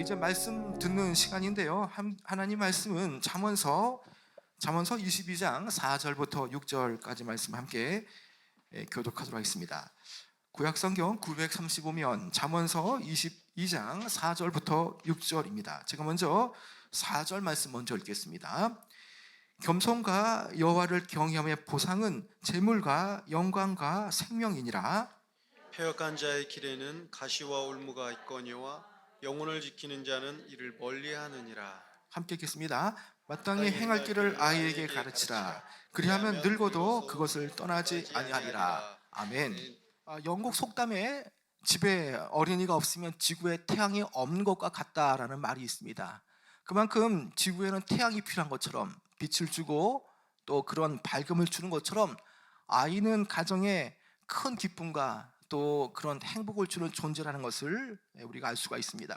이제 말씀 듣는 시간인데요. 하나님 말씀은 잠언서 22장 4절부터 6절까지 말씀 함께 교독하도록 하겠습니다. 구약성경 935면 잠언서 22장 4절부터 6절입니다. 제가 먼저 4절 말씀 먼저 읽겠습니다. 겸손과 여호와를 경외함의 보상은 재물과 영광과 생명이니라. 패역한 자의 길에는 가시와 올무가 있거니와 영혼을 지키는 자는 이를 멀리하느니라. 함께 읽겠습니다. 마땅히 행할 길을 아이에게 가르치라. 그리하면 늙어도 그것을 떠나지 아니하리라. 아멘. 영국 속담에 집에 어린이가 없으면 지구에 태양이 없는 것과 같다라는 말이 있습니다. 그만큼 지구에는 태양이 필요한 것처럼 빛을 주고 또 그런 밝음을 주는 것처럼 아이는 가정에 큰 기쁨과 또 그런 행복을 주는 존재라는 것을 우리가 알 수가 있습니다.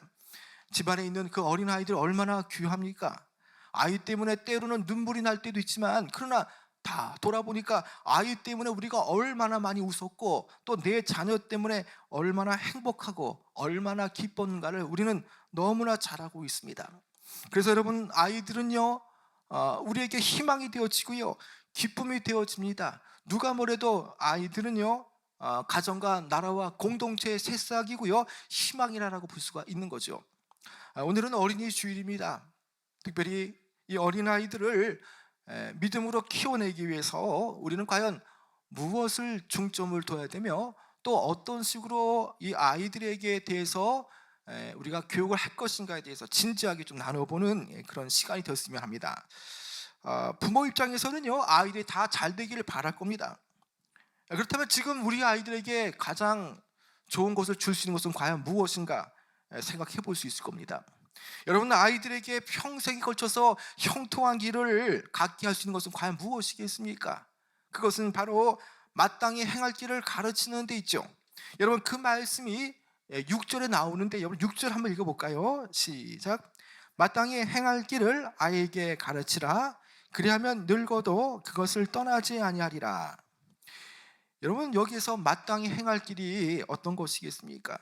집안에 있는 그 어린 아이들 얼마나 귀합니까? 아이 때문에 때로는 눈물이 날 때도 있지만 그러나 다 돌아보니까 아이 때문에 우리가 얼마나 많이 웃었고 또 내 자녀 때문에 얼마나 행복하고 얼마나 기뻤는가를 우리는 너무나 잘 알고 있습니다. 그래서 여러분, 아이들은요 우리에게 희망이 되어지고요 기쁨이 되어집니다. 누가 뭐래도 아이들은요 가정과 나라와 공동체의 새싹이고요 희망이라고 볼 수가 있는 거죠. 오늘은 어린이 주일입니다. 특별히 이 어린아이들을 믿음으로 키워내기 위해서 우리는 과연 무엇을 중점을 둬야 되며 또 어떤 식으로 이 아이들에게 대해서 우리가 교육을 할 것인가에 대해서 진지하게 좀 나눠보는 그런 시간이 되었으면 합니다. 부모 입장에서는요 아이들이 다 잘 되기를 바랄 겁니다. 그렇다면 지금 우리 아이들에게 가장 좋은 것을 줄 수 있는 것은 과연 무엇인가 생각해 볼 수 있을 겁니다. 여러분, 아이들에게 평생에 걸쳐서 형통한 길을 갖게 할 수 있는 것은 과연 무엇이겠습니까? 그것은 바로 마땅히 행할 길을 가르치는 데 있죠. 여러분, 그 말씀이 6절에 나오는데 여러분 6절 한번 읽어볼까요? 시작. 마땅히 행할 길을 아이에게 가르치라. 그리하면 늙어도 그것을 떠나지 아니하리라. 여러분, 여기에서 마땅히 행할 길이 어떤 것이겠습니까?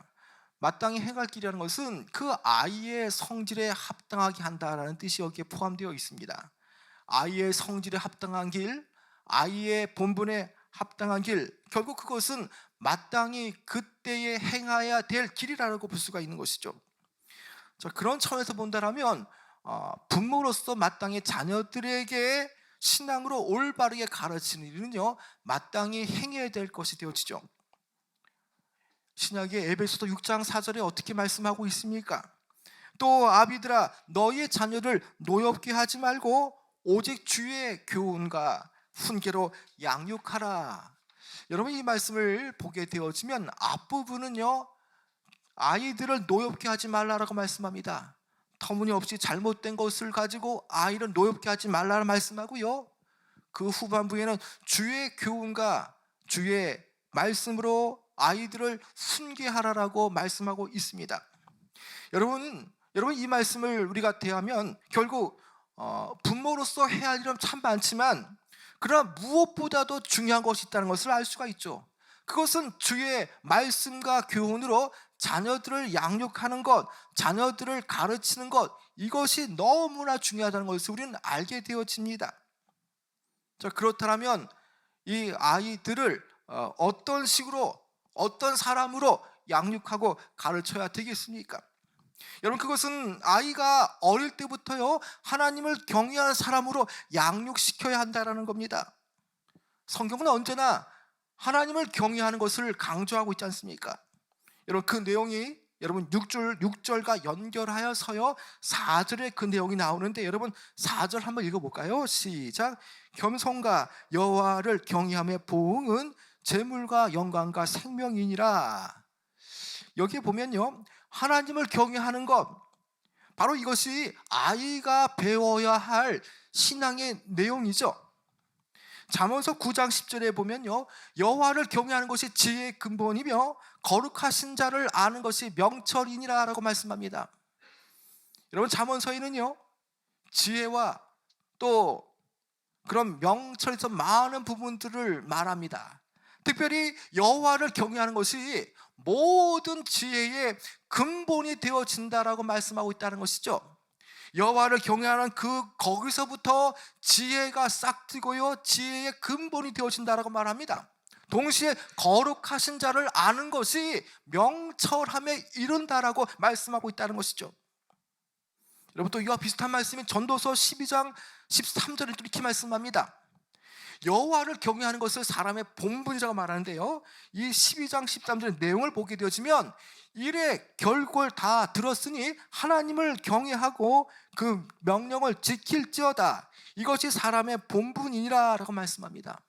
마땅히 행할 길이라는 것은 그 아이의 성질에 합당하게 한다라는 뜻이 여기에 포함되어 있습니다. 아이의 성질에 합당한 길, 아이의 본분에 합당한 길, 결국 그것은 마땅히 그때에 행해야 될 길이라고 볼 수가 있는 것이죠. 자, 그런 차원에서 본다면 부모로서 마땅히 자녀들에게 신앙으로 올바르게 가르치는 일은요 마땅히 행해야 될 것이 되어지죠. 신약의 에베소서 6장 4절에 어떻게 말씀하고 있습니까? 또 아비들아, 너희의 자녀를 노엽게 하지 말고 오직 주의 교훈과 훈계로 양육하라. 여러분, 이 말씀을 보게 되어지면 앞부분은요 아이들을 노엽게 하지 말라라고 말씀합니다. 터무니없이 잘못된 것을 가지고 아이를 노엽게 하지 말라고 말씀하고요, 그 후반부에는 주의 교훈과 주의 말씀으로 아이들을 훈계하라라고 말씀하고 있습니다. 여러분 이 말씀을 우리가 대하면 결국 부모로서 해야 할 일은 참 많지만 그러나 무엇보다도 중요한 것이 있다는 것을 알 수가 있죠. 그것은 주의 말씀과 교훈으로 자녀들을 양육하는 것, 자녀들을 가르치는 것, 이것이 너무나 중요하다는 것을 우리는 알게 되어집니다. 자, 그렇다면 이 아이들을 어떤 식으로 어떤 사람으로 양육하고 가르쳐야 되겠습니까? 여러분, 그것은 아이가 어릴 때부터요 하나님을 경외하는 사람으로 양육시켜야 한다는 겁니다. 성경은 언제나 하나님을 경외하는 것을 강조하고 있지 않습니까? 여러분, 그 내용이 여러분 6절과 연결하여서요 4절에 그 내용이 나오는데 여러분 4절 한번 읽어볼까요? 시작. 겸손과 여호와를 경외함의 보응은 재물과 영광과 생명이니라. 여기에 보면요 하나님을 경외하는 것, 바로 이것이 아이가 배워야 할 신앙의 내용이죠. 잠언서 9장 10절에 보면요 여호와를 경외하는 것이 지혜의 근본이며 거룩하신 자를 아는 것이 명철이니라 라고 말씀합니다. 여러분, 잠언서에는요 지혜와 또 그런 명철에서 많은 부분들을 말합니다. 특별히 여호와를 경외하는 것이 모든 지혜의 근본이 되어진다라고 말씀하고 있다는 것이죠. 여호와를 경외하는 거기서부터 지혜가 싹트고요, 지혜의 근본이 되어진다라고 말합니다. 동시에 거룩하신 자를 아는 것이 명철함에 이른다라고 말씀하고 있다는 것이죠. 여러분, 또 이와 비슷한 말씀이 전도서 12장 13절에 또 이렇게 말씀합니다. 여호와를 경외하는 것을 사람의 본분이라고 말하는데요, 이 12장 13절의 내용을 보게 되어지면 일의 결국을 다 들었으니 하나님을 경외하고 그 명령을 지킬지어다, 이것이 사람의 본분이니라 라고 말씀합니다.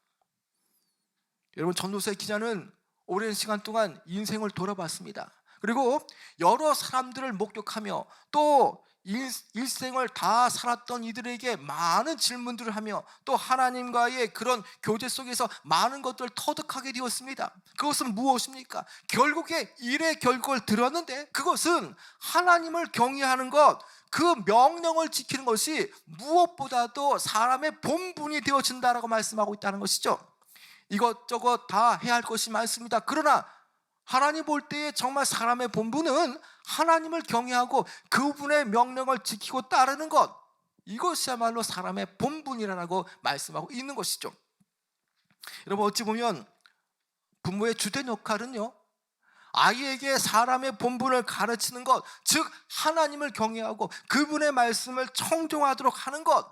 여러분, 전도서의 기자는 오랜 시간 동안 인생을 돌아봤습니다. 그리고 여러 사람들을 목격하며 또 일생을 다 살았던 이들에게 많은 질문들을 하며 또 하나님과의 그런 교제 속에서 많은 것들을 터득하게 되었습니다. 그것은 무엇입니까? 결국에 일의 결국을 들었는데 그것은 하나님을 경외하는 것, 그 명령을 지키는 것이 무엇보다도 사람의 본분이 되어진다라고 말씀하고 있다는 것이죠. 이것저것 다 해야 할 것이 많습니다. 그러나 하나님 볼 때에 정말 사람의 본분은 하나님을 경외하고 그분의 명령을 지키고 따르는 것, 이것이야말로 사람의 본분이라고 말씀하고 있는 것이죠. 여러분, 어찌 보면 부모의 주된 역할은요, 아이에게 사람의 본분을 가르치는 것, 즉 하나님을 경외하고 그분의 말씀을 청종하도록 하는 것,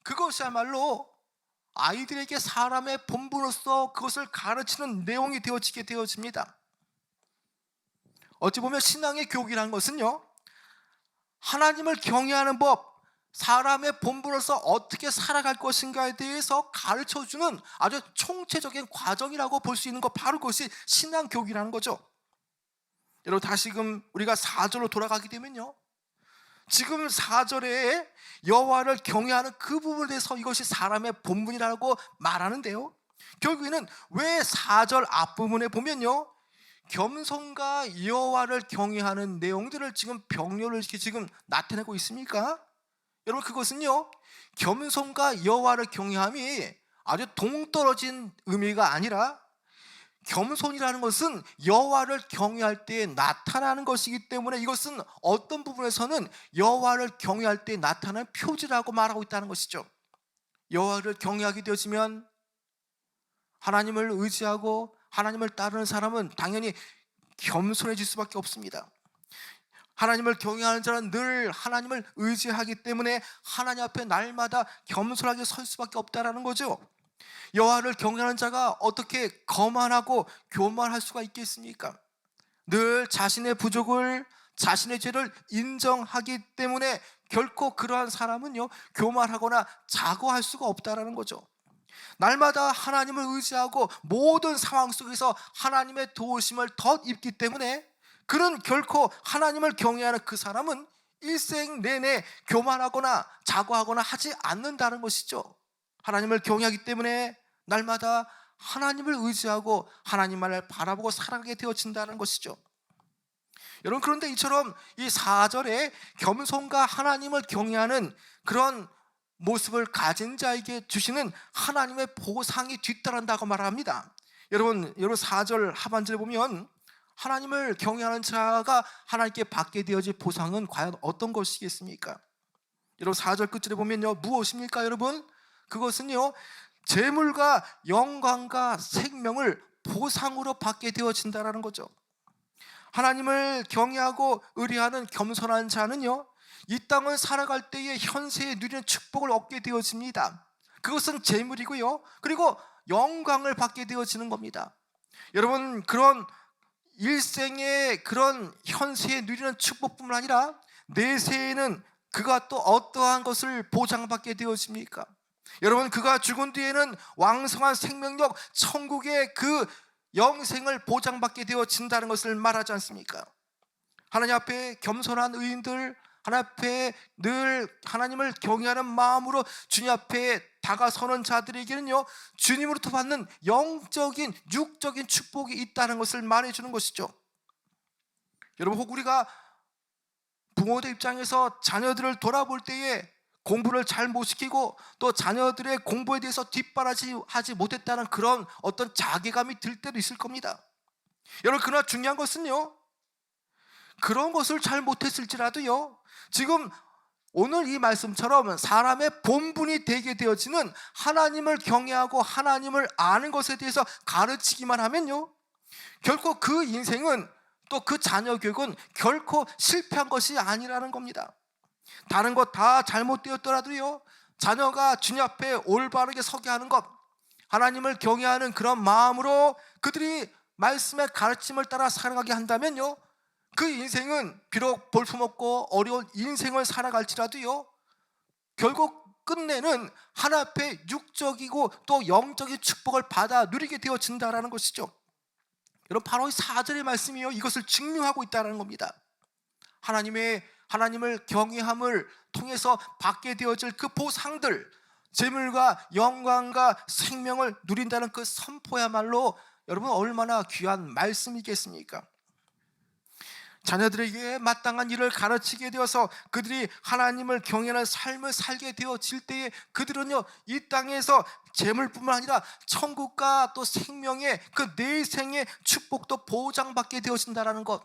그것이야말로 아이들에게 사람의 본분으로서 그것을 가르치는 내용이 되어집니다. 어찌 보면 신앙의 교육이라는 것은요, 하나님을 경외하는 법, 사람의 본분으로서 어떻게 살아갈 것인가에 대해서 가르쳐주는 아주 총체적인 과정이라고 볼 수 있는 것, 바로 그것이 신앙 교육이라는 거죠. 여러분, 다시금 우리가 4절로 돌아가게 되면요, 지금 4절에 여호와를 경외하는 그 부분에 대해서 이것이 사람의 본분이라고 말하는데요, 결국에는 왜 4절 앞부분에 보면요, 겸손과 여호와를 경외하는 내용들을 지금 병렬을 이렇게 지금 나타내고 있습니까? 여러분, 그것은요, 겸손과 여호와를 경외함이 아주 동떨어진 의미가 아니라 겸손이라는 것은 여호와를 경외할 때 나타나는 것이기 때문에 이것은 어떤 부분에서는 여호와를 경외할 때 나타나는 표지라고 말하고 있다는 것이죠. 여호와를 경외하게 되어지면 하나님을 의지하고 하나님을 따르는 사람은 당연히 겸손해질 수밖에 없습니다. 하나님을 경외하는 자는 늘 하나님을 의지하기 때문에 하나님 앞에 날마다 겸손하게 설 수밖에 없다라는 거죠. 여호와를 경외하는 자가 어떻게 거만하고 교만할 수가 있겠습니까? 늘 자신의 부족을, 자신의 죄를 인정하기 때문에 결코 그러한 사람은요, 교만하거나 자고할 수가 없다라는 거죠. 날마다 하나님을 의지하고 모든 상황 속에서 하나님의 도우심을 덧입기 때문에 그는 결코 하나님을 경외하는 그 사람은 일생 내내 교만하거나 자고하거나 하지 않는다는 것이죠. 하나님을 경외하기 때문에 날마다 하나님을 의지하고 하나님만을 바라보고 살아가게 되어진다는 것이죠. 여러분, 그런데 이처럼 이 4절에 겸손과 하나님을 경외하는 그런 모습을 가진 자에게 주시는 하나님의 보상이 뒤따른다고 말합니다. 여러분 4절 하반절에 보면 하나님을 경외하는 자가 하나님께 받게 되어질 보상은 과연 어떤 것이겠습니까? 여러분, 4절 끝절에 보면요, 무엇입니까? 여러분, 그것은요, 재물과 영광과 생명을 보상으로 받게 되어진다는 거죠. 하나님을 경외하고 의뢰하는 겸손한 자는요, 이 땅을 살아갈 때에 현세에 누리는 축복을 얻게 되어집니다. 그것은 재물이고요, 그리고 영광을 받게 되어지는 겁니다. 여러분, 그런 일생의 그런 현세에 누리는 축복뿐만 아니라 내세에는 그가 또 어떠한 것을 보장받게 되어집니까? 여러분, 그가 죽은 뒤에는 왕성한 생명력, 천국의 그 영생을 보장받게 되어진다는 것을 말하지 않습니까? 하나님 앞에 겸손한 의인들, 하나님 앞에 늘 하나님을 경외하는 마음으로 주님 앞에 다가서는 자들에게는요, 주님으로부터 받는 영적인 육적인 축복이 있다는 것을 말해주는 것이죠. 여러분, 혹 우리가 부모들 입장에서 자녀들을 돌아볼 때에 공부를 잘 못 시키고 또 자녀들의 공부에 대해서 뒷바라지하지 못했다는 그런 어떤 자괴감이 들 때도 있을 겁니다. 여러분, 그러나 중요한 것은요, 그런 것을 잘 못했을지라도요, 지금 오늘 이 말씀처럼 사람의 본분이 되게 되어지는 하나님을 경외하고 하나님을 아는 것에 대해서 가르치기만 하면요, 결코 그 인생은, 또 그 자녀 교육은 결코 실패한 것이 아니라는 겁니다. 다른 것 다 잘못되었더라도요, 자녀가 주님 앞에 올바르게 서게 하는 것, 하나님을 경외하는 그런 마음으로 그들이 말씀의 가르침을 따라 살아가게 한다면요, 그 인생은 비록 볼품없고 어려운 인생을 살아갈지라도요, 결국 끝내는 하나님 앞에 육적이고 또 영적인 축복을 받아 누리게 되어진다는 것이죠. 여러분, 바로 이 4절의 말씀이요, 이것을 증명하고 있다는 겁니다. 하나님을 경외함을 통해서 받게 되어질 그 보상들, 재물과 영광과 생명을 누린다는 그 선포야말로 여러분 얼마나 귀한 말씀이겠습니까? 자녀들에게 마땅한 일을 가르치게 되어서 그들이 하나님을 경외하는 삶을 살게 되어질 때에 그들은요, 이 땅에서 재물뿐만 아니라 천국과 또 생명의 그 내생의 축복도 보장받게 되어진다는 것,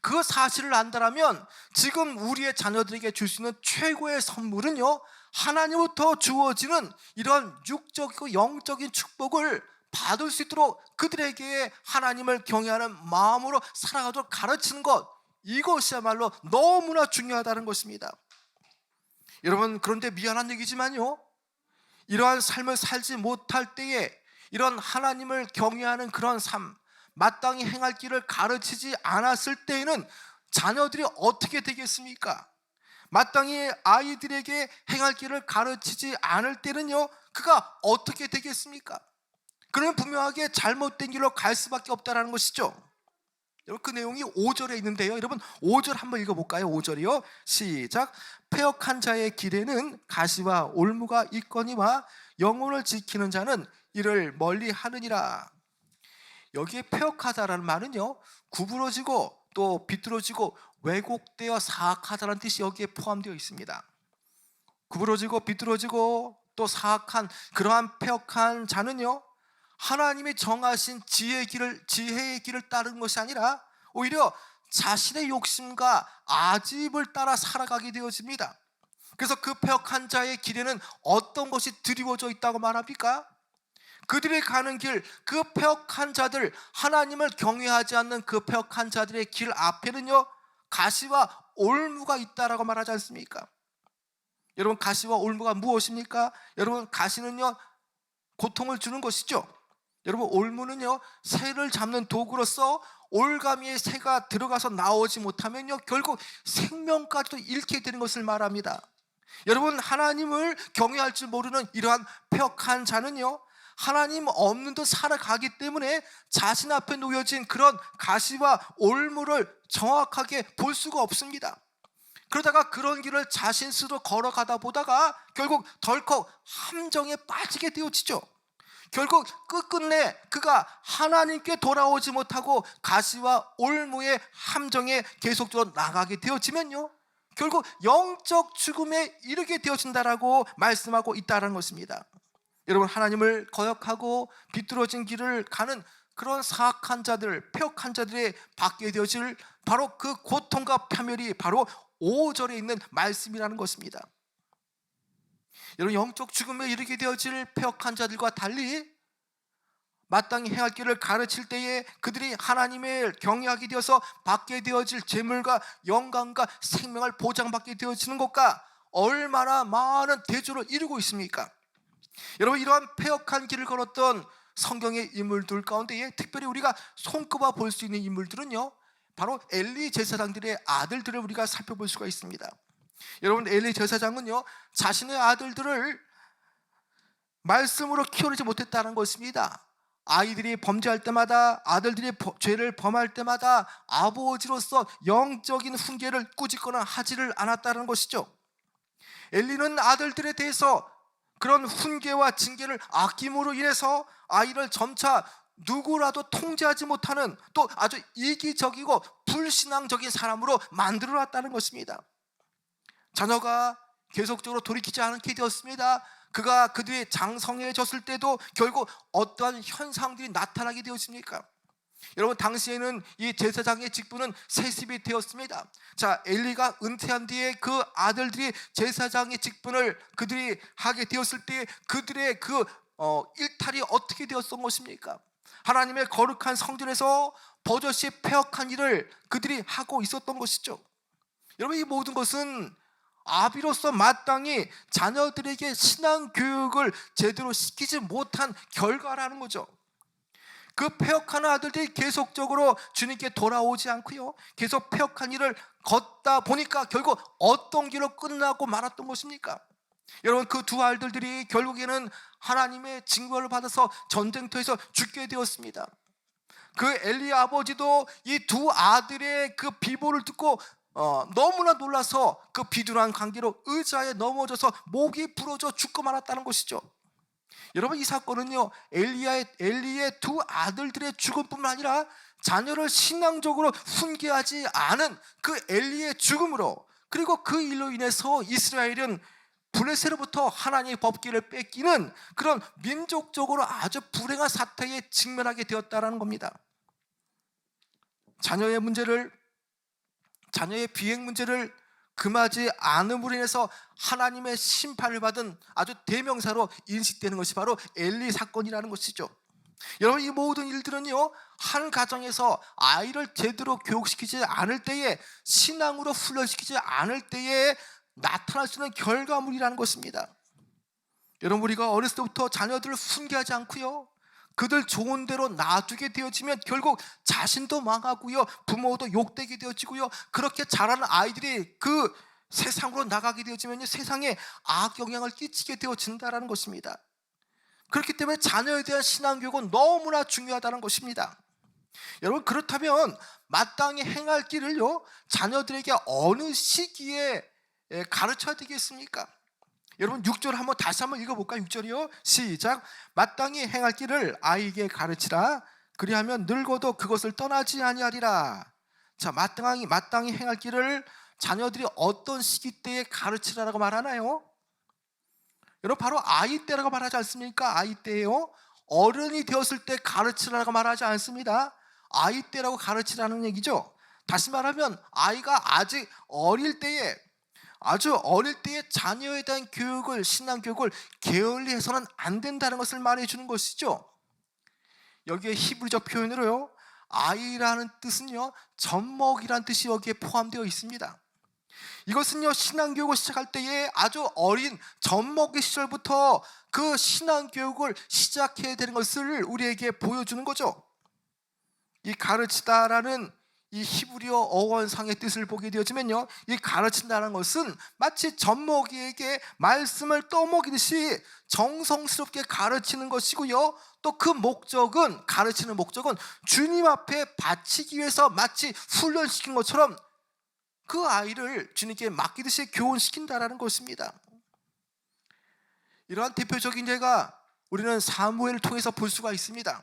그 사실을 안다라면 지금 우리의 자녀들에게 줄 수 있는 최고의 선물은요, 하나님부터 주어지는 이런 육적이고 영적인 축복을 받을 수 있도록 그들에게 하나님을 경외하는 마음으로 살아가도록 가르치는 것, 이것이야말로 너무나 중요하다는 것입니다. 여러분, 그런데 미안한 얘기지만요, 이러한 삶을 살지 못할 때에 이런 하나님을 경외하는 그런 삶, 마땅히 행할 길을 가르치지 않았을 때에는 자녀들이 어떻게 되겠습니까? 마땅히 아이들에게 행할 길을 가르치지 않을 때는요, 그가 어떻게 되겠습니까? 그러면 분명하게 잘못된 길로 갈 수밖에 없다는 것이죠. 여러분, 그 내용이 5절에 있는데요, 여러분 5절 한번 읽어볼까요? 5절이요, 시작. 패역한 자의 길에는 가시와 올무가 있거니와 영혼을 지키는 자는 이를 멀리 하느니라. 여기에 패역하다라는 말은요, 구부러지고 또 비뚤어지고 왜곡되어 사악하다는 뜻이 여기에 포함되어 있습니다. 구부러지고 비뚤어지고 또 사악한 그러한 패역한 자는요, 하나님이 정하신 지혜의 길을 따르는 것이 아니라 오히려 자신의 욕심과 아집을 따라 살아가게 되어집니다. 그래서 그 패역한 자의 길에는 어떤 것이 드리워져 있다고 말합니까? 그들이 가는 길, 그 패역한 자들, 하나님을 경외하지 않는 그 패역한 자들의 길 앞에는요, 가시와 올무가 있다라고 말하지 않습니까? 여러분, 가시와 올무가 무엇입니까? 여러분, 가시는요, 고통을 주는 것이죠. 여러분, 올무는요, 새를 잡는 도구로서 올가미에 새가 들어가서 나오지 못하면요, 결국 생명까지도 잃게 되는 것을 말합니다. 여러분, 하나님을 경외할 줄 모르는 이러한 패역한 자는요, 하나님 없는 듯 살아가기 때문에 자신 앞에 놓여진 그런 가시와 올무를 정확하게 볼 수가 없습니다. 그러다가 그런 길을 자신 스스로 걸어가다 보다가 결국 덜컥 함정에 빠지게 되어지죠. 결국 끝끝내 그가 하나님께 돌아오지 못하고 가시와 올무의 함정에 계속적으로 나가게 되어지면요, 결국 영적 죽음에 이르게 되어진다라고 말씀하고 있다는 것입니다. 여러분, 하나님을 거역하고 비뚤어진 길을 가는 그런 사악한 자들, 패역한 자들의 받게 되어질 바로 그 고통과 파멸이 바로 5절에 있는 말씀이라는 것입니다. 여러분, 영적 죽음에 이르게 되어질 패역한 자들과 달리 마땅히 행할 길을 가르칠 때에 그들이 하나님을 경외하게 되어서 받게 되어질 재물과 영광과 생명을 보장받게 되어지는 것과 얼마나 많은 대조를 이루고 있습니까? 여러분, 이러한 패역한 길을 걸었던 성경의 인물들 가운데에 특별히 우리가 손꼽아 볼 수 있는 인물들은요, 바로 엘리 제사장들의 아들들을 우리가 살펴볼 수가 있습니다. 여러분, 엘리 제사장은요, 자신의 아들들을 말씀으로 키워내지 못했다는 것입니다. 아이들이 범죄할 때마다, 아들들이 죄를 범할 때마다 아버지로서 영적인 훈계를 꾸짖거나 하지를 않았다는 것이죠. 엘리는 아들들에 대해서 그런 훈계와 징계를 아낌으로 인해서 아이를 점차 누구라도 통제하지 못하는 또 아주 이기적이고 불신앙적인 사람으로 만들어놨다는 것입니다. 자녀가 계속적으로 돌이키지 않게 되었습니다. 그가 그들이 장성해졌을 때도 결국 어떠한 현상들이 나타나게 되었습니까? 여러분, 당시에는 이 제사장의 직분은 세습이 되었습니다. 자, 엘리가 은퇴한 뒤에 그 아들들이 제사장의 직분을 그들이 하게 되었을 때 그들의 그 일탈이 어떻게 되었던 것입니까? 하나님의 거룩한 성전에서 버젓이 폐역한 일을 그들이 하고 있었던 것이죠. 여러분, 이 모든 것은 아비로서 마땅히 자녀들에게 신앙 교육을 제대로 시키지 못한 결과라는 거죠. 그 폐역한 아들들이 계속적으로 주님께 돌아오지 않고요, 계속 폐역한 일을 걷다 보니까 결국 어떤 길로 끝나고 말았던 것입니까? 여러분, 그 두 아들들이 결국에는 하나님의 징벌을 받아서 전쟁터에서 죽게 되었습니다. 그 엘리 아버지도 이 두 아들의 그 비보를 듣고 너무나 놀라서 그 비둔한 관계로 의자에 넘어져서 목이 부러져 죽고 말았다는 것이죠. 여러분, 이 사건은요, 엘리의 두 아들들의 죽음뿐만 아니라 자녀를 신앙적으로 훈계하지 않은 그 엘리의 죽음으로, 그리고 그 일로 인해서 이스라엘은 블레셋으로부터 하나님의 법궤를 뺏기는 그런 민족적으로 아주 불행한 사태에 직면하게 되었다는 겁니다. 자녀의 비행 문제를 금하지 않음으로 인해서 하나님의 심판을 받은 아주 대명사로 인식되는 것이 바로 엘리 사건이라는 것이죠. 여러분, 이 모든 일들은요, 한 가정에서 아이를 제대로 교육시키지 않을 때에, 신앙으로 훈련시키지 않을 때에 나타날 수 있는 결과물이라는 것입니다. 여러분, 우리가 어렸을 때부터 자녀들을 훈계하지 않고요, 그들 좋은 대로 놔두게 되어지면 결국 자신도 망하고요, 부모도 욕되게 되어지고요, 그렇게 자라는 아이들이 그 세상으로 나가게 되어지면 세상에 악영향을 끼치게 되어진다는 것입니다. 그렇기 때문에 자녀에 대한 신앙교육은 너무나 중요하다는 것입니다. 여러분, 그렇다면 마땅히 행할 길을요, 자녀들에게 어느 시기에 가르쳐야 되겠습니까? 여러분, 6절 다시 한번 읽어볼까요? 6절이요, 시작. 마땅히 행할 길을 아이에게 가르치라. 그리하면 늙어도 그것을 떠나지 아니하리라. 자, 마땅히 행할 길을 자녀들이 어떤 시기 때에 가르치라라고 말하나요? 여러분, 바로 아이 때라고 말하지 않습니까? 아이 때예요. 어른이 되었을 때 가르치라고 말하지 않습니다. 아이 때라고 가르치라는 얘기죠. 다시 말하면 아이가 아직 아주 어릴 때에 자녀에 대한 교육을, 신앙 교육을 게을리해서는 안 된다는 것을 말해주는 것이죠. 여기에 히브리적 표현으로요, 아이라는 뜻은요, 젖먹이라는 뜻이 여기에 포함되어 있습니다. 이것은요, 신앙 교육을 시작할 때에 아주 어린 젖먹이 시절부터 그 신앙 교육을 시작해야 되는 것을 우리에게 보여주는 거죠. 이 가르치다라는 이 히브리어 어원상의 뜻을 보게 되어지면요, 이 가르친다는 것은 마치 젖먹이에게 말씀을 떠먹이듯이 정성스럽게 가르치는 것이고요, 또 그 가르치는 목적은 주님 앞에 바치기 위해서 마치 훈련시킨 것처럼 그 아이를 주님께 맡기듯이 교훈시킨다라는 것입니다. 이러한 대표적인 예가 우리는 사무엘을 통해서 볼 수가 있습니다.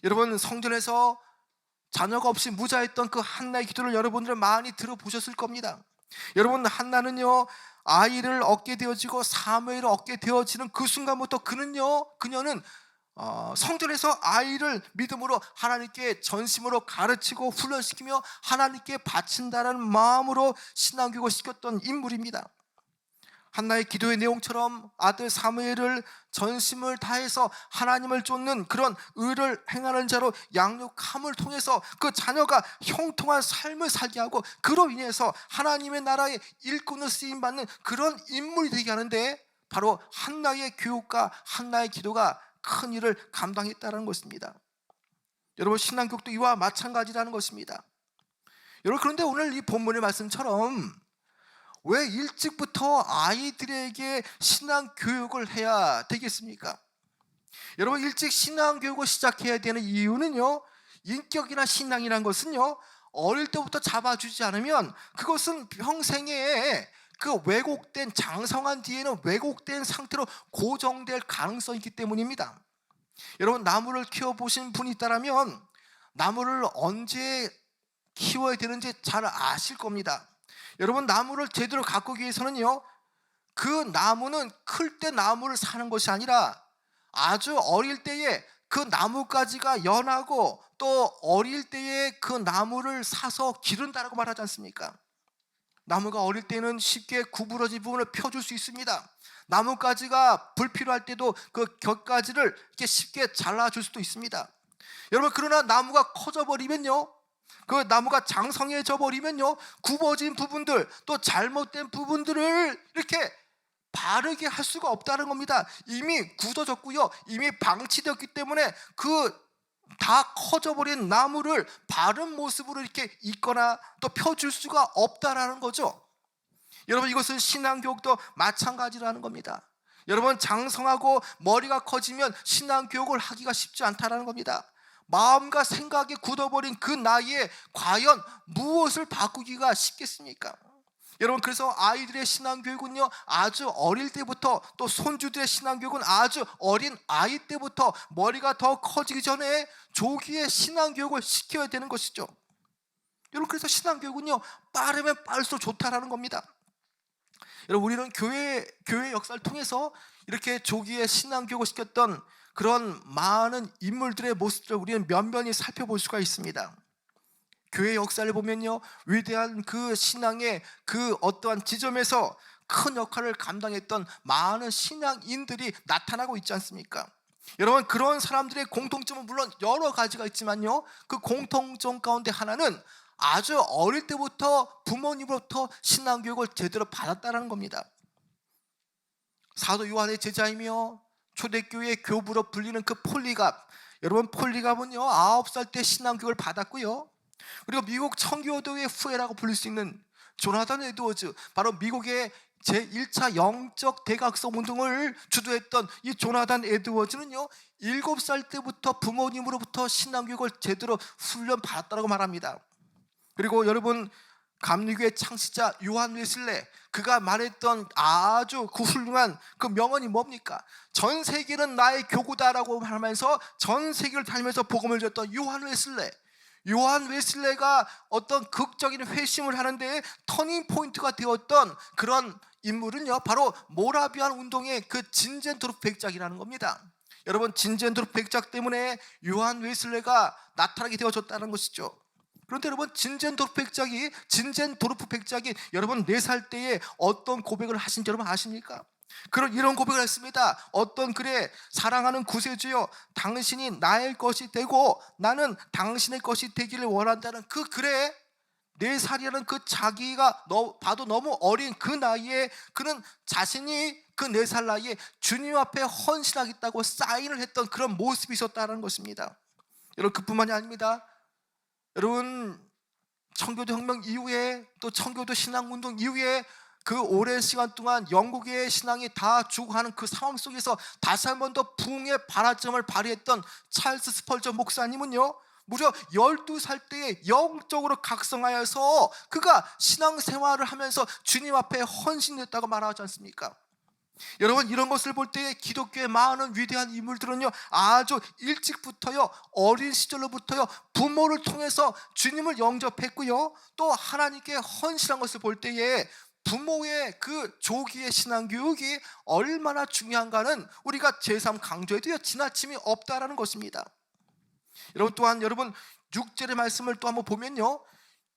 여러분, 성전에서 자녀가 없이 무자했던 그 한나의 기도를 여러분들은 많이 들어보셨을 겁니다. 여러분, 한나는요, 아이를 얻게 되어지고 사무엘을 얻게 되어지는 그 순간부터 그녀는 성전에서 아이를 믿음으로 하나님께 전심으로 가르치고 훈련시키며 하나님께 바친다는 마음으로 신앙교육을 시켰던 인물입니다. 한나의 기도의 내용처럼 아들 사무엘을 전심을 다해서 하나님을 쫓는 그런 의를 행하는 자로 양육함을 통해서 그 자녀가 형통한 삶을 살게 하고, 그로 인해서 하나님의 나라의 일꾼을 쓰임받는 그런 인물이 되게 하는데, 바로 한나의 교육과 한나의 기도가 큰 일을 감당했다는 것입니다. 여러분, 신앙교육도 이와 마찬가지라는 것입니다. 여러분, 그런데 오늘 이 본문의 말씀처럼 왜 일찍부터 아이들에게 신앙 교육을 해야 되겠습니까? 여러분, 일찍 신앙 교육을 시작해야 되는 이유는요, 인격이나 신앙이란 것은요, 어릴 때부터 잡아주지 않으면 그것은 평생에 그 왜곡된, 장성한 뒤에는 왜곡된 상태로 고정될 가능성이 있기 때문입니다. 여러분, 나무를 키워보신 분이 있다면 나무를 언제 키워야 되는지 잘 아실 겁니다. 여러분, 나무를 제대로 가꾸기 위해서는요, 그 나무는 클 때 나무를 사는 것이 아니라 아주 어릴 때에 그 나뭇가지가 연하고 또 어릴 때에 그 나무를 사서 기른다라고 말하지 않습니까? 나무가 어릴 때는 쉽게 구부러진 부분을 펴줄 수 있습니다. 나뭇가지가 불필요할 때도 그 곁가지를 이렇게 쉽게 잘라줄 수도 있습니다. 여러분, 그러나 나무가 커져 버리면요, 그 나무가 장성해져 버리면요, 굽어진 부분들 또 잘못된 부분들을 이렇게 바르게 할 수가 없다는 겁니다. 이미 굳어졌고요, 이미 방치되었기 때문에 그 다 커져버린 나무를 바른 모습으로 이렇게 있거나 또 펴줄 수가 없다라는 거죠. 여러분, 이것은 신앙교육도 마찬가지라는 겁니다. 여러분, 장성하고 머리가 커지면 신앙교육을 하기가 쉽지 않다라는 겁니다. 마음과 생각이 굳어버린 그 나이에 과연 무엇을 바꾸기가 쉽겠습니까? 여러분, 그래서 아이들의 신앙교육은요, 아주 어릴 때부터, 또 손주들의 신앙교육은 아주 어린 아이 때부터 머리가 더 커지기 전에 조기에 신앙교육을 시켜야 되는 것이죠. 여러분, 그래서 신앙교육은요, 빠르면 빠를수록 좋다라는 겁니다. 여러분, 우리는 교회 역사를 통해서 이렇게 조기에 신앙교육을 시켰던 그런 많은 인물들의 모습들을 우리는 면면히 살펴볼 수가 있습니다. 교회 역사를 보면요, 위대한 그 신앙의 그 어떠한 지점에서 큰 역할을 감당했던 많은 신앙인들이 나타나고 있지 않습니까? 여러분, 그런 사람들의 공통점은 물론 여러 가지가 있지만요, 그 공통점 가운데 하나는 아주 어릴 때부터 부모님으로부터 신앙교육을 제대로 받았다는 겁니다. 사도 요한의 제자이며 초대교회 교부로 불리는 그 폴리갑, 여러분, 폴리갑은요 9살 때 신앙교육을 받았고요, 그리고 미국 청교도의 후예라고 불릴 수 있는 조나단 에드워즈, 바로 미국의 제1차 영적 대각성 운동을 주도했던 이 조나단 에드워즈는요 7살 때부터 부모님으로부터 신앙교육을 제대로 훈련받았다고 말합니다. 그리고 여러분, 감리교의 창시자 요한 웨슬레, 그가 말했던 아주 그 훌륭한 그 명언이 뭡니까? 전 세계는 나의 교구다라고 하면서 전 세계를 다니면서 복음을 줬던 요한 웨슬레. 요한 웨슬레가 어떤 극적인 회심을 하는데 터닝 포인트가 되었던 그런 인물은요, 바로 모라비안 운동의 그 진젠도르프 백작이라는 겁니다. 여러분, 진젠도르프 백작 때문에 요한 웨슬레가 나타나게 되어졌다는 것이죠. 그런데 여러분, 진젠도르프 백작이 여러분 4살 때에 어떤 고백을 하신지 여러분 아십니까? 이런 고백을 했습니다. 어떤 글에, 사랑하는 구세주여, 당신이 나의 것이 되고 나는 당신의 것이 되기를 원한다는 그 글에 4살이라는 그 자기가 봐도 너무 어린 그 나이에 그는 자신이 그 4살 나이에 주님 앞에 헌신하겠다고 사인을 했던 그런 모습이 있었다는 것입니다. 여러분, 그뿐만이 아닙니다. 여러분, 청교도 혁명 이후에 또 청교도 신앙운동 이후에 그 오랜 시간 동안 영국의 신앙이 다 죽어가는 그 상황 속에서 다시 한 번 더 부흥의 발화점을 발휘했던 찰스 스펄전 목사님은요 무려 12살 때에 영적으로 각성하여서 그가 신앙생활을 하면서 주님 앞에 헌신했다고 말하지 않습니까? 여러분, 이런 것을 볼 때 기독교의 많은 위대한 인물들은요 아주 일찍부터요, 어린 시절로부터요 부모를 통해서 주님을 영접했고요, 또 하나님께 헌신한 것을 볼 때에 부모의 그 조기의 신앙교육이 얼마나 중요한가는 우리가 제3 강조해도요 지나침이 없다라는 것입니다. 여러분, 또한 여러분 6절의 말씀을 또 한번 보면요,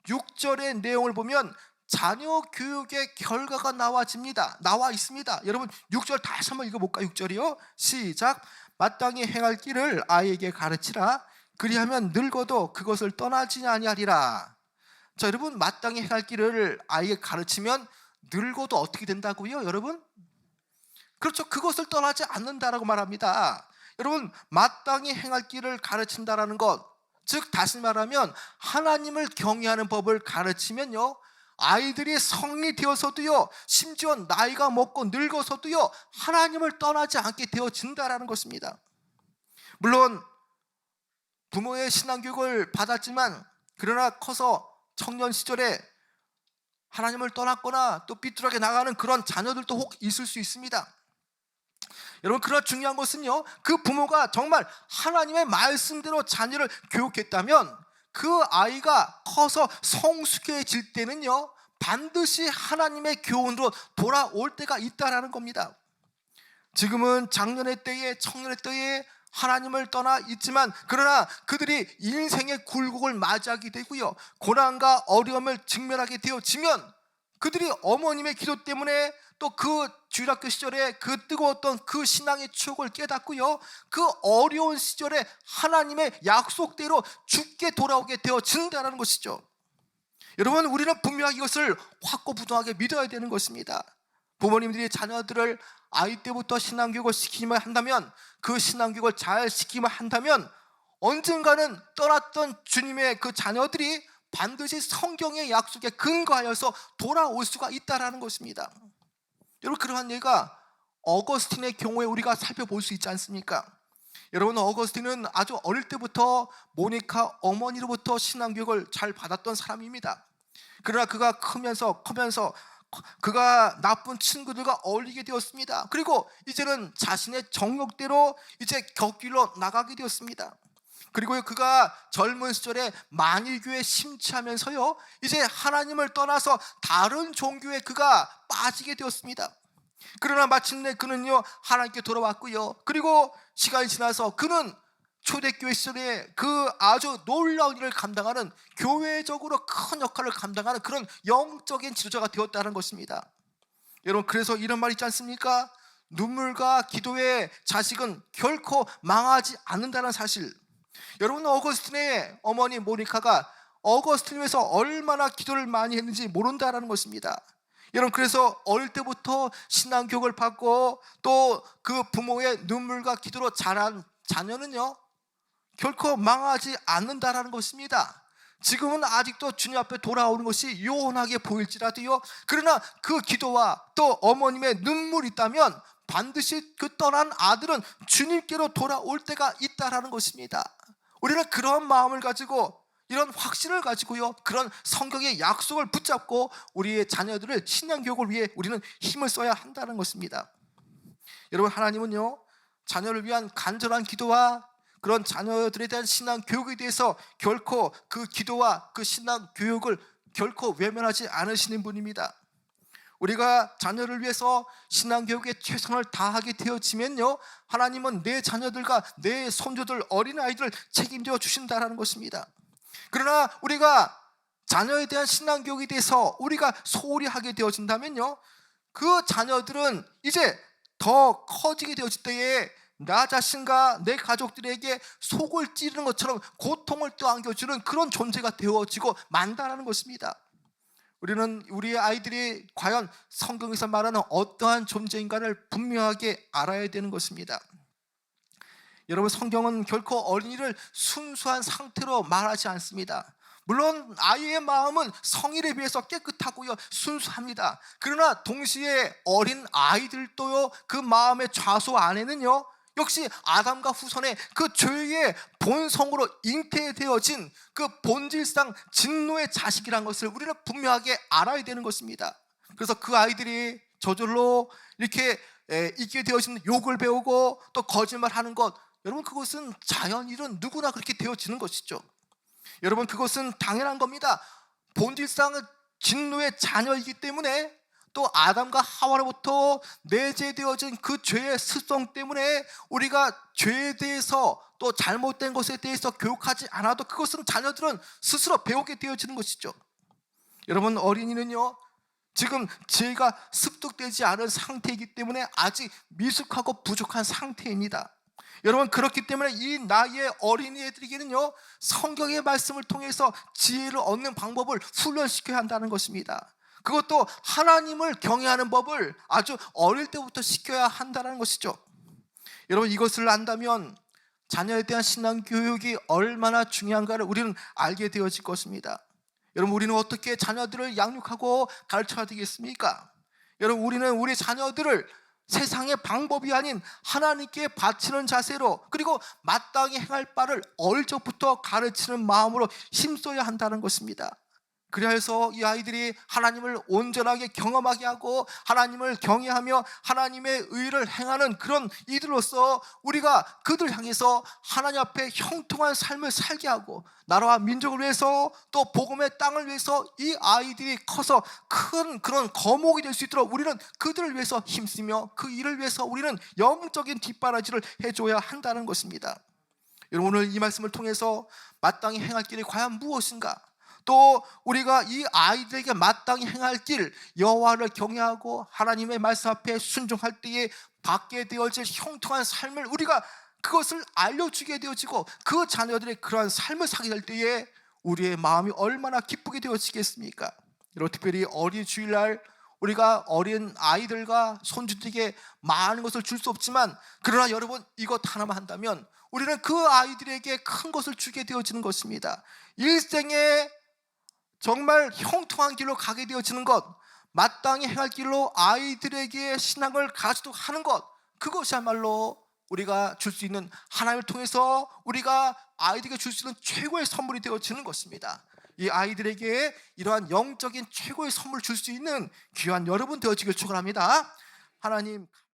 6절의 내용을 보면 자녀 교육의 결과가 나와 있습니다. 여러분, 6절 다시 한번 읽어볼까요? 6절이요, 시작. 마땅히 행할 길을 아이에게 가르치라. 그리하면 늙어도 그것을 떠나지 아니하리라. 자, 여러분, 마땅히 행할 길을 아이에게 가르치면 늙어도 어떻게 된다고요? 여러분, 그렇죠, 그것을 떠나지 않는다라고 말합니다. 여러분, 마땅히 행할 길을 가르친다라는 것, 즉 다시 말하면 하나님을 경외하는 법을 가르치면요 아이들이 성이 되어서도요, 심지어 나이가 먹고 늙어서도요 하나님을 떠나지 않게 되어진다라는 것입니다. 물론 부모의 신앙교육을 받았지만 그러나 커서 청년 시절에 하나님을 떠났거나 또 삐뚤하게 나가는 그런 자녀들도 혹 있을 수 있습니다. 여러분, 그러나 중요한 것은요, 그 부모가 정말 하나님의 말씀대로 자녀를 교육했다면 그 아이가 커서 성숙해질 때는요 반드시 하나님의 교훈으로 돌아올 때가 있다라는 겁니다. 지금은 장년의 때에, 청년의 때에 하나님을 떠나 있지만, 그러나 그들이 인생의 굴곡을 맞이하게 되고요, 고난과 어려움을 직면하게 되어지면 그들이 어머님의 기도 때문에 또 그 주일학교 시절에 그 뜨거웠던 그 신앙의 추억을 깨닫고요, 그 어려운 시절에 하나님의 약속대로 죽게 돌아오게 되어진다는 것이죠. 여러분, 우리는 분명히 이것을 확고부동하게 믿어야 되는 것입니다. 부모님들이 자녀들을 아이 때부터 신앙교육을 시키기만 한다면, 그 신앙교육을 잘 시키기만 한다면 언젠가는 떠났던 주님의 그 자녀들이 반드시 성경의 약속에 근거하여서 돌아올 수가 있다는 것입니다. 여러분, 그러한 예가 어거스틴의 경우에 우리가 살펴볼 수 있지 않습니까? 여러분, 어거스틴은 아주 어릴 때부터 모니카 어머니로부터 신앙교육을 잘 받았던 사람입니다. 그러나 그가 크면서 그가 나쁜 친구들과 어울리게 되었습니다. 그리고 이제는 자신의 정욕대로 이제 곁길로 나가게 되었습니다. 그리고 그가 젊은 시절에 만일교회에 심취하면서요, 이제 하나님을 떠나서 다른 종교에 그가 빠지게 되었습니다. 그러나 마침내 그는요, 하나님께 돌아왔고요, 그리고 시간이 지나서 그는 초대교회 시절에 그 아주 놀라운 일을 감당하는, 교회적으로 큰 역할을 감당하는 그런 영적인 지도자가 되었다는 것입니다. 여러분, 그래서 이런 말 있지 않습니까? 눈물과 기도의 자식은 결코 망하지 않는다는 사실. 여러분, 어거스틴의 어머니 모니카가 어거스틴을 위해서 얼마나 기도를 많이 했는지 모른다는 것입니다. 여러분, 그래서 어릴 때부터 신앙교육을 받고 또 그 부모의 눈물과 기도로 자란 자녀는요, 결코 망하지 않는다라는 것입니다. 지금은 아직도 주님 앞에 돌아오는 것이 요원하게 보일지라도요, 그러나 그 기도와 또 어머님의 눈물이 있다면 반드시 그 떠난 아들은 주님께로 돌아올 때가 있다라는 것입니다. 우리는 그런 마음을 가지고, 이런 확신을 가지고요, 그런 성경의 약속을 붙잡고 우리의 자녀들을 신앙교육을 위해 우리는 힘을 써야 한다는 것입니다. 여러분, 하나님은요, 자녀를 위한 간절한 기도와 그런 자녀들에 대한 신앙 교육에 대해서 결코 그 기도와 그 신앙 교육을 결코 외면하지 않으시는 분입니다. 우리가 자녀를 위해서 신앙 교육에 최선을 다하게 되어지면요, 하나님은 내 자녀들과 내 손주들, 어린아이들을 책임져 주신다는 것입니다. 그러나 우리가 자녀에 대한 신앙 교육에 대해서 우리가 소홀히 하게 되어진다면요, 그 자녀들은 이제 더 커지게 되어질 때에 나 자신과 내 가족들에게 속을 찌르는 것처럼 고통을 또 안겨주는 그런 존재가 되어지고 만다라는 것입니다. 우리는 우리의 아이들이 과연 성경에서 말하는 어떠한 존재인가를 분명하게 알아야 되는 것입니다. 여러분, 성경은 결코 어린이를 순수한 상태로 말하지 않습니다. 물론 아이의 마음은 성인에 비해서 깨끗하고요, 순수합니다. 그러나 동시에 어린 아이들도요, 그 마음의 좌소 안에는요, 역시 아담과 후손의 그 죄의 본성으로 잉태되어진 그 본질상 진노의 자식이라는 것을 우리는 분명하게 알아야 되는 것입니다. 그래서 그 아이들이 저절로 이렇게 있게 되어진 욕을 배우고 또 거짓말하는 것, 여러분, 그것은 자연일은 누구나 그렇게 되어지는 것이죠. 여러분, 그것은 당연한 겁니다. 본질상은 진노의 자녀이기 때문에, 또 아담과 하와로부터 내재되어진 그 죄의 습성 때문에 우리가 죄에 대해서 또 잘못된 것에 대해서 교육하지 않아도 그것은 자녀들은 스스로 배우게 되어지는 것이죠. 여러분, 어린이는요, 지금 죄가 습득되지 않은 상태이기 때문에 아직 미숙하고 부족한 상태입니다. 여러분, 그렇기 때문에 이 나이의 어린이들에게는요, 성경의 말씀을 통해서 지혜를 얻는 방법을 훈련시켜야 한다는 것입니다. 그것도 하나님을 경외하는 법을 아주 어릴 때부터 시켜야 한다는 것이죠. 여러분, 이것을 안다면 자녀에 대한 신앙 교육이 얼마나 중요한가를 우리는 알게 되어질 것입니다. 여러분, 우리는 어떻게 자녀들을 양육하고 가르쳐야 되겠습니까? 여러분, 우리는 우리 자녀들을 세상의 방법이 아닌 하나님께 바치는 자세로, 그리고 마땅히 행할 바를 어릴 적부터 가르치는 마음으로 힘써야 한다는 것입니다. 그래서 이 아이들이 하나님을 온전하게 경험하게 하고 하나님을 경외하며 하나님의 의를 행하는 그런 이들로서 우리가 그들 향해서 하나님 앞에 형통한 삶을 살게 하고 나라와 민족을 위해서 또 복음의 땅을 위해서 이 아이들이 커서 큰 그런 거목이 될 수 있도록 우리는 그들을 위해서 힘쓰며 그 일을 위해서 우리는 영적인 뒷바라지를 해줘야 한다는 것입니다. 여러분, 오늘 이 말씀을 통해서 마땅히 행할 길이 과연 무엇인가? 또 우리가 이 아이들에게 마땅히 행할 길, 여호와를 경외하고 하나님의 말씀 앞에 순종할 때에 받게 되어질 형통한 삶을 우리가 그것을 알려주게 되어지고 그 자녀들의 그러한 삶을 살게 될 때에 우리의 마음이 얼마나 기쁘게 되어지겠습니까? 여러분, 특별히 어린 주일날 우리가 어린 아이들과 손주들에게 많은 것을 줄 수 없지만 그러나 여러분, 이것 하나만 한다면 우리는 그 아이들에게 큰 것을 주게 되어지는 것입니다. 일생에 정말 형통한 길로 가게 되어지는 것, 마땅히 행할 길로 아이들에게 신앙을 가지도록 하는 것, 그것이야말로 우리가 줄 수 있는, 하나님을 통해서 우리가 아이들에게 줄 수 있는 최고의 선물이 되어지는 것입니다. 이 아이들에게 이러한 영적인 최고의 선물을 줄 수 있는 귀한 여러분 되어지길 축원합니다. 하나님